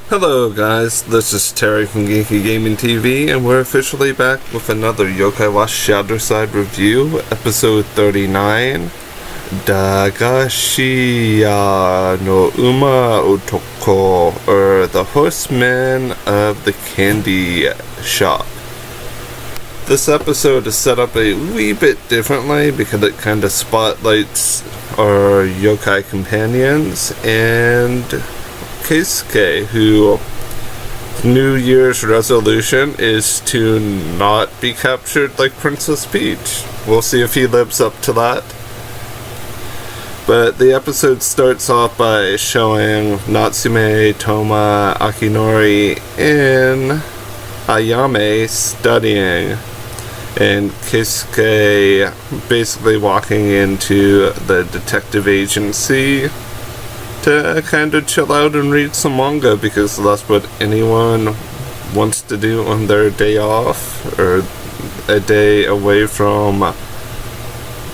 Hello guys, this is Terry from Genki Gaming TV, and we're officially back with another Yokai Watch ShadowSide review, episode 39, Dagashiya no Uma Otoko, or the Horseman of the Candy Shop. This episode is set up a wee bit differently because it kind of spotlights our yokai companions and Keisuke, who New Year's resolution is to not be captured like Princess Peach. We'll see if he lives up to that. But the episode starts off by showing Natsume, Toma, Akinori, and Ayame studying, and Keisuke basically walking into the detective agency to kind of chill out and read some manga because that's what anyone wants to do on their day off or a day away from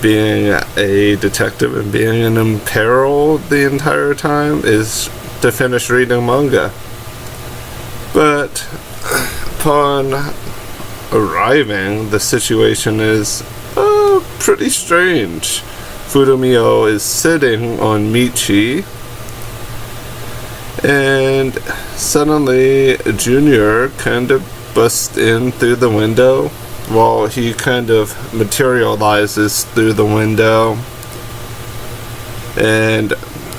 being a detective and being in peril the entire time is to finish reading manga. But upon arriving, the situation is pretty strange. Fyudou Myou is sitting on Michy, and suddenly Junior kind of busts in through the window. Well, he kind of materializes through the window, and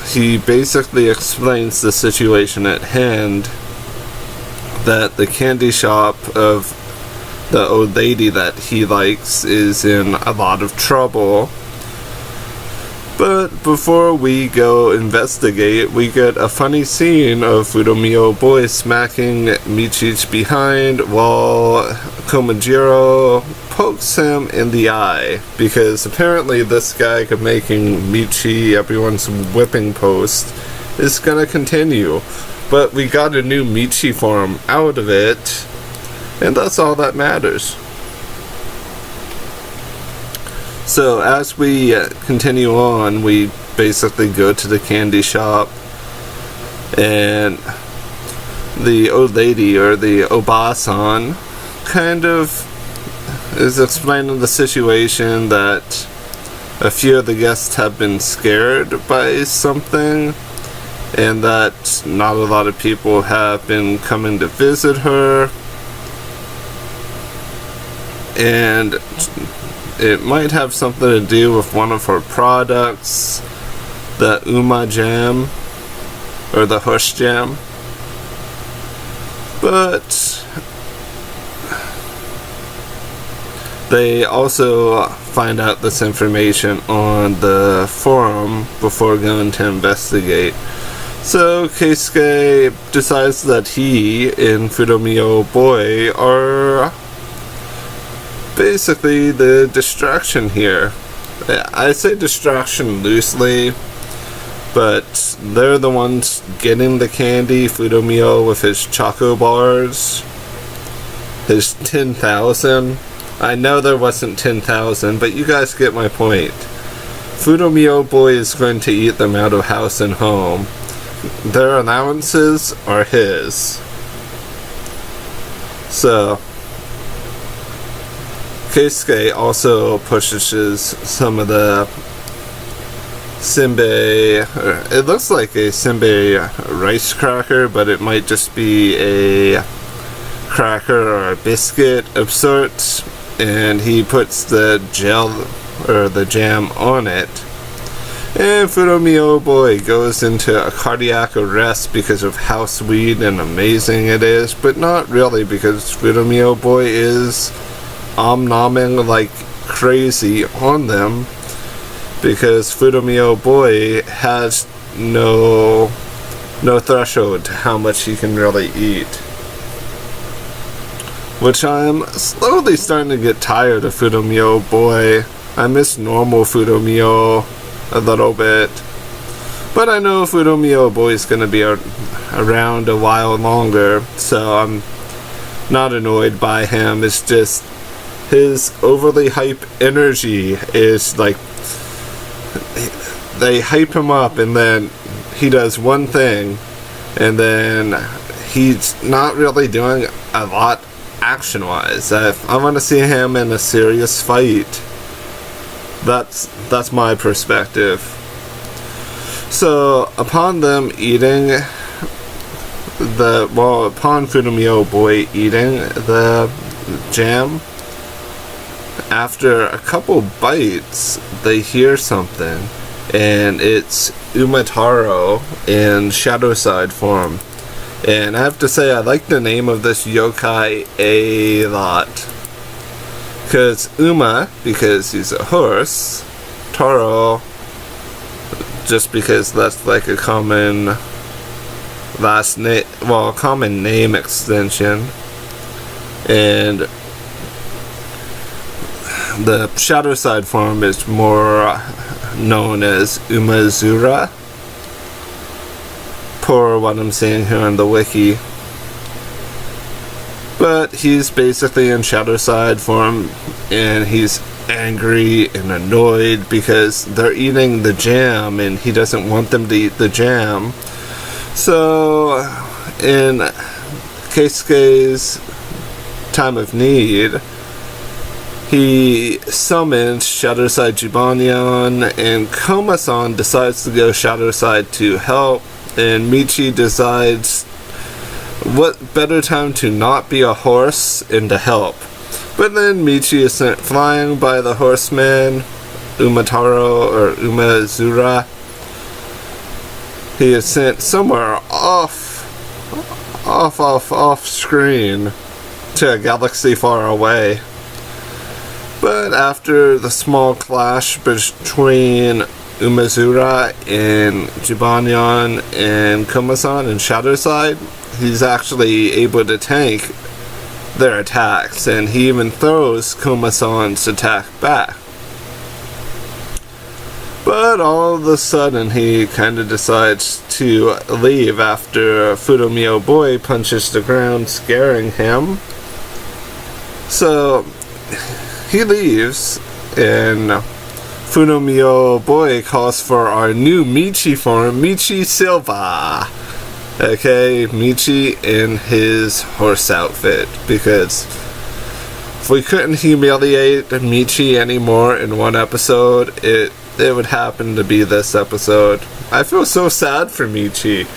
he basically explains the situation at hand, that the candy shop of the old lady that he likes is in a lot of trouble. But before we go investigate, we get a funny scene of Fyudou Myou Boy smacking Michy's behind while Komajiro pokes him in the eye, because apparently this gag of making Michy everyone's whipping post is gonna continue. But we got a new Michy form out of it, and that's all that matters. So as we continue on, we basically go to the candy shop, and the old lady, or the Oba-san, kind of is explaining the situation that a few of the guests have been scared by something, and that not a lot of people have been coming to visit her, and it might have something to do with one of her products, the Uma Jam, or the Horse Jam. But they also find out this information on the forum before going to investigate. So Keisuke decides that he and Fyudou Myou Boy are basically the distraction here. I say distraction loosely, but they're the ones getting the candy. Fyudou Myou with his choco bars, his 10,000. I know there wasn't 10,000, but you guys get my point. Fyudou Myou Boy is going to eat them out of house and home. Their allowances are his. So Keisuke also purchases some of the Senbei, it looks like a Senbei rice cracker, but it might just be a cracker or a biscuit of sorts, and he puts the gel, or the jam, on it. And Fyudou Myou Boy goes into a cardiac arrest because of how sweet and amazing it is, but not really, because Fyudou Myou Boy is omnomming like crazy on them, because Fyudou Myou Boy has no threshold to how much he can really eat. Which I'm slowly starting to get tired of Fyudou Myou Boy. I miss normal Fyudou Myou a little bit. But I know Fyudou Myou Boy is going to be around a while longer, so I'm not annoyed by him. It's just his overly hype energy is like, they hype him up and then he does one thing and then he's not really doing a lot action-wise. I want to see him in a serious fight. That's my perspective. So upon them eating upon Fyudou Myou Boy eating the jam, after a couple bites, they hear something, and it's Umataro in ShadowSide form. And I have to say, I like the name of this yokai a lot. Because Uma, because he's a horse, Taro, just because that's like a common common name extension. And the ShadowSide form is more known as Umazura, per what I'm seeing here on the wiki. But he's basically in ShadowSide form, and he's angry and annoyed because they're eating the jam and he doesn't want them to eat the jam. So in Keisuke's time of need, he summons ShadowSide Jibanyan, and Kuma-san decides to go ShadowSide to help, and Michy decides what better time to not be a horse and to help. But then Michy is sent flying by the horseman Umataro or Umazura. He is sent somewhere off screen to a galaxy far away. But after the small clash between Umazura and Jibanyan and Kuma-san and ShadowSide, he's actually able to tank their attacks, and he even throws Kuma-san's attack back. But all of a sudden he kind of decides to leave after Fyudou Myou Boy punches the ground, scaring him. So he leaves, and Fyudou Myou Boy calls for our new Michy form, Michy Silva. Okay, Michy in his horse outfit, because if we couldn't humiliate Michy anymore in one episode, it would happen to be this episode. I feel so sad for Michy.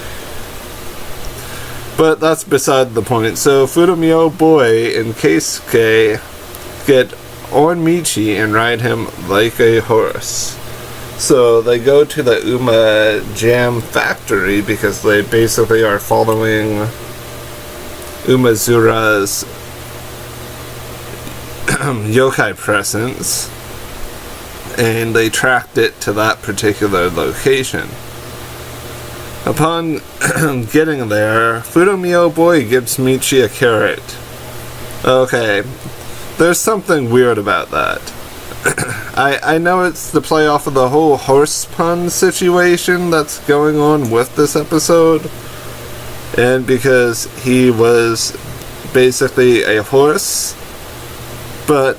But that's beside the point. So Fyudou Myou Boy and Keisuke get on Michy and ride him like a horse. So they go to the Uma Jam factory because they basically are following Umazura's yokai presence, and they tracked it to that particular location. Upon getting there, Fyudou Myou Boy gives Michy a carrot. Okay, there's something weird about that. I know it's the play off of the whole horse pun situation that's going on with this episode, and because he was basically a horse, but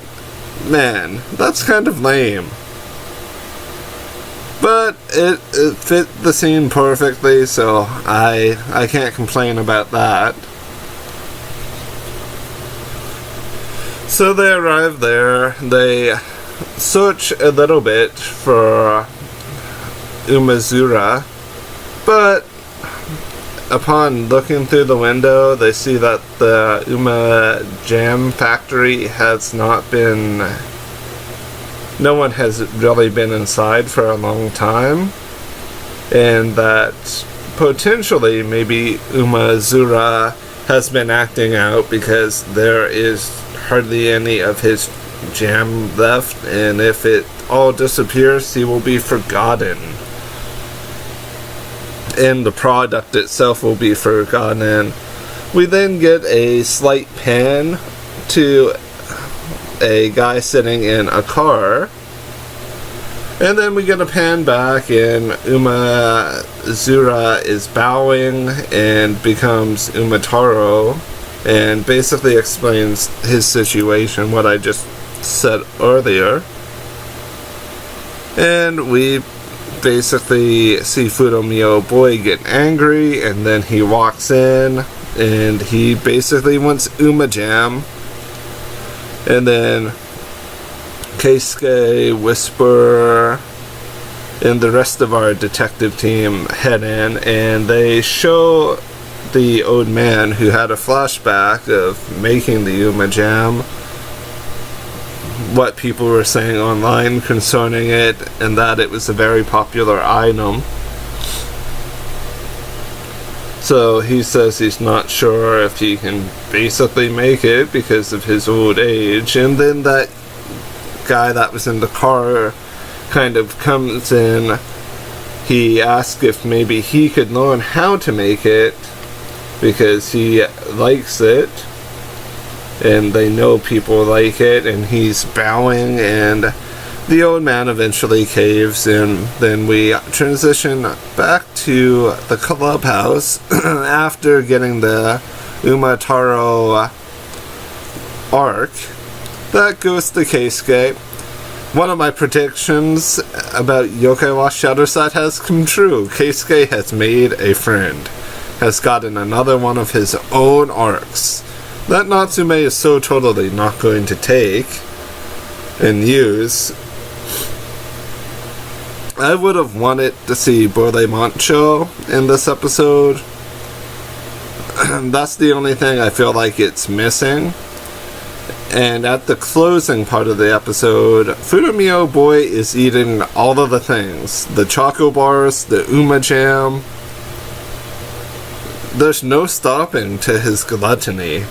man, that's kind of lame. But it fit the scene perfectly, so I can't complain about that. So they arrive there, they search a little bit for Umazura, but upon looking through the window, they see that the Uma Jam factory has not been... no one has really been inside for a long time, and that potentially maybe Umazura has been acting out because there is hardly any of his jam left, and if it all disappears, he will be forgotten. And the product itself will be forgotten. We then get a slight pan to a guy sitting in a car, and then we get a pan back, and Umazura is bowing and becomes Umataro, and basically explains his situation, what I just said earlier. And we basically see Fyudou Myou Boy get angry, and then he walks in and he basically wants Uma Jam. And then Keisuke, Whisper, and the rest of our detective team head in, and they show the old man who had a flashback of making the Uma Jam, what people were saying online concerning it, and that it was a very popular item. So he says he's not sure if he can basically make it because of his old age. And then that guy that was in the car kind of comes in. He asks if maybe he could learn how to make it because he likes it and they know people like it, and he's bowing, and the old man eventually caves, and then we transition back to the clubhouse after getting the Umataro arc. That goes to Keisuke. One of my predictions about Yokai Watch ShadowSide has come true. Keisuke has made a friend, has gotten another one of his own arcs that Natsume is so totally not going to take and use. I would have wanted to see Borde Mancho in this episode. That's the only thing I feel like it's missing. And at the closing part of the episode, Fyudou Myou Boy is eating all of the things. The choco bars, the Uma Jam. There's no stopping to his gluttony.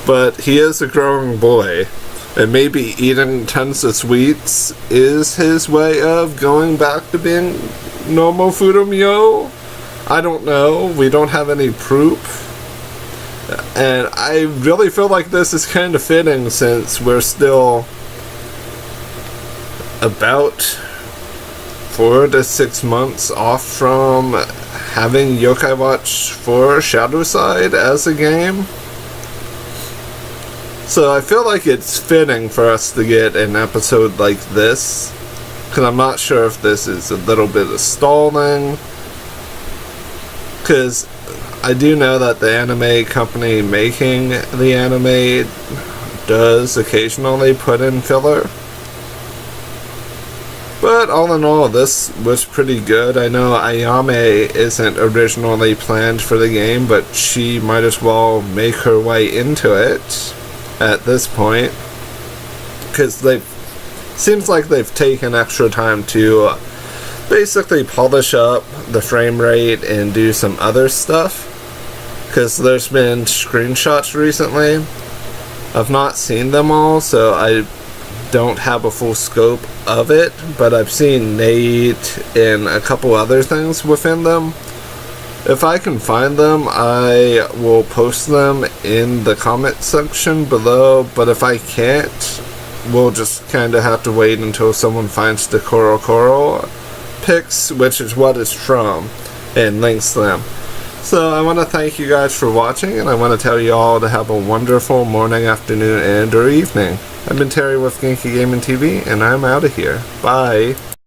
But he is a growing boy. And maybe eating tons of sweets is his way of going back to being normal Fyudou Myou. I don't know. We don't have any proof. And I really feel like this is kind of fitting since we're still about 4 to 6 months off from having Yokai Watch for ShadowSide as a game. So I feel like it's fitting for us to get an episode like this, because I'm not sure if this is a little bit of stalling, because I do know that the anime company making the anime does occasionally put in filler. But all in all, this was pretty good. I know Ayame isn't originally planned for the game, but she might as well make her way into it at this point, because seems like they've taken extra time to basically polish up the frame rate and do some other stuff, because there's been screenshots recently. I've not seen them all, so I don't have a full scope of it, but I've seen Nate and a couple other things within them. If I can find them, I will post them in the comment section below, but if I can't, we'll just kind of have to wait until someone finds the Koro pics, which is what it's from, and links them. So I want to thank you guys for watching, and I want to tell you all to have a wonderful morning, afternoon, and or evening. I've been Terry with Genki Gaming TV, and I'm out of here. Bye.